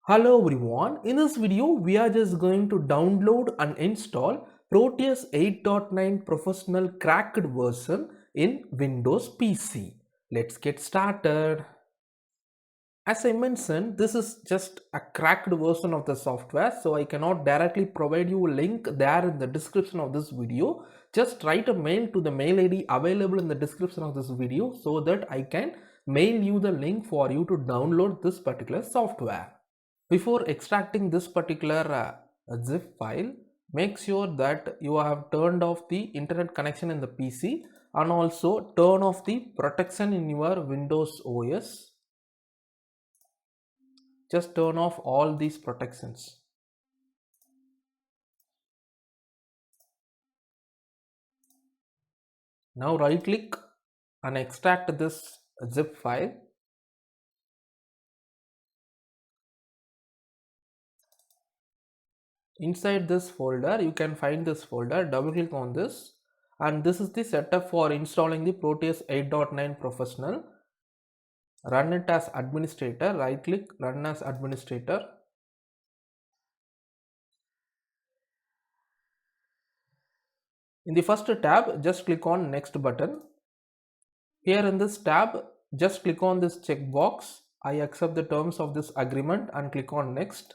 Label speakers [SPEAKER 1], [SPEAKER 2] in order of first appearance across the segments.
[SPEAKER 1] Hello everyone, in this video we are just going to download and install Proteus 8.9 professional cracked version in Windows PC. Let's get started. As I mentioned, this is just a cracked version of the software, so I cannot directly provide you a link there in the description of this video. Just write a mail to the mail ID available in the description of this video so that I can mail you the link for you to download this particular software. Before extracting this particular zip file, make sure that you have turned off the internet connection in the PC and also turn off the protection in your Windows OS. Just turn off all these protections. Now right click and extract this zip file. Inside this folder you can find this folder, double click on this, and this is the setup for installing the Proteus 8.9 professional. Run it as administrator, right click, run as administrator. In the first tab, just click on next button. Here in this tab, just click on this checkbox, I accept the terms of this agreement, and click on next.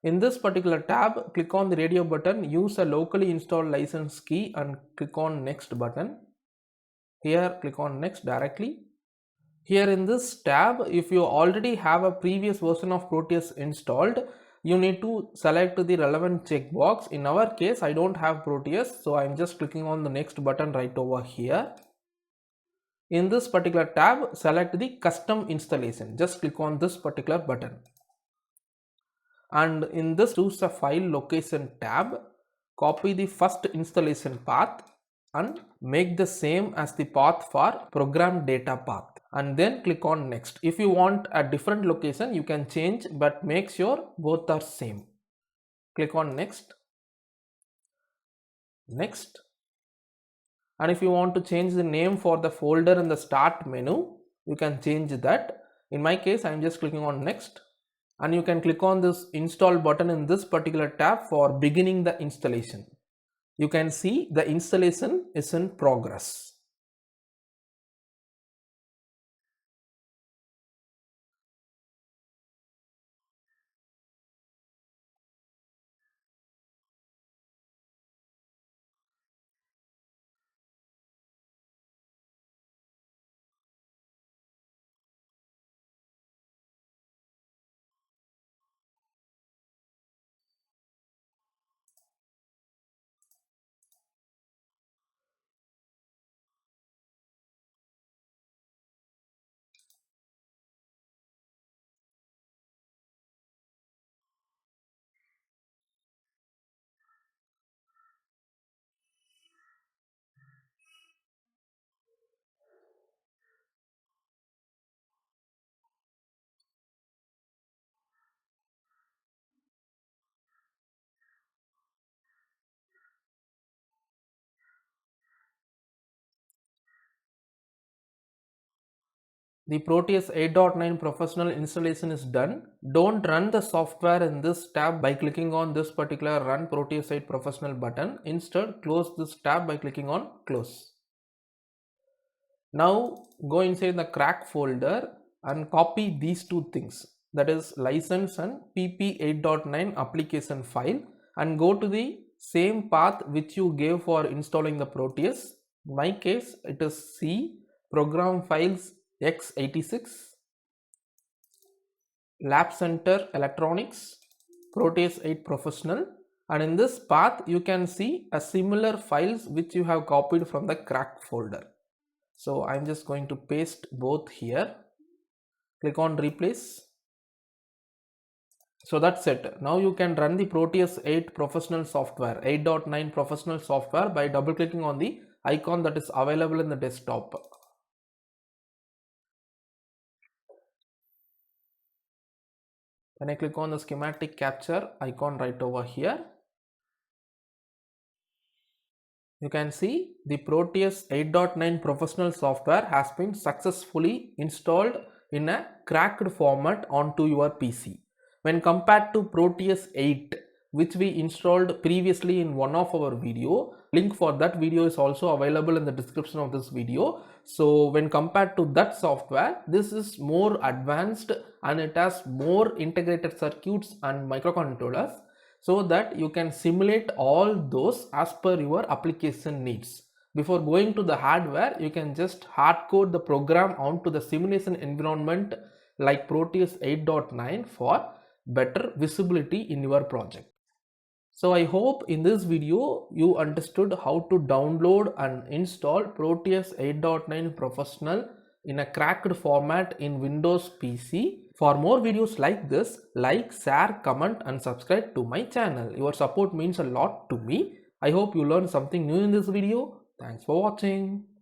[SPEAKER 1] In this particular tab, click on the radio button, use a locally installed license key and click on next button. Here click on next directly. Here in this tab, if you already have a previous version of Proteus installed, you need to select the relevant checkbox. In our case, I don't have Proteus, so I'm just clicking on the next button right over here. In this particular tab, select the custom installation. Just click on this particular button. And in this, choose a file location tab, copy the first installation path and make the same as the path for program data path, and then click on next. If you want a different location, you can change, but make sure both are same. Click on next, next. And if you want to change the name for the folder in the start menu, you can change that. In my case, I'm just clicking on next, and you can click on this install button in this particular tab for beginning the installation. You can see the installation is in progress. The Proteus 8.9 professional installation is done. Don't run the software in this tab by clicking on this particular run Proteus 8 professional button. Instead, close this tab by clicking on close. Now go inside the crack folder and copy these two things, that is license and pp 8.9 application file, and go to the same path which you gave for installing the Proteus. In my case, it is C program files x86 lab center electronics Proteus 8 professional, and in this path you can see a similar files which you have copied from the crack folder. So I'm just going to paste both here. Click on replace. So that's it. Now you can run the Proteus 8 professional software, 8.9 professional software, by double clicking on the icon that is available in the desktop. When I click on the schematic capture icon right over here, you can see the Proteus 8.9 professional software has been successfully installed in a cracked format onto your PC. when compared to Proteus 8, which we installed previously in one of our video. Link for that video is also available in the description of this video. So when compared to that software, this is more advanced and it has more integrated circuits and microcontrollers, so that you can simulate all those as per your application needs. Before going to the hardware, you can just hard code the program onto the simulation environment like Proteus 8.9 for better visibility in your project. So I hope in this video you understood how to download and install Proteus 8.9 Professional in a cracked format in Windows PC. For more videos like this, like, share, comment and subscribe to my channel. Your support means a lot to me. I hope you learned something new in this video. Thanks for watching.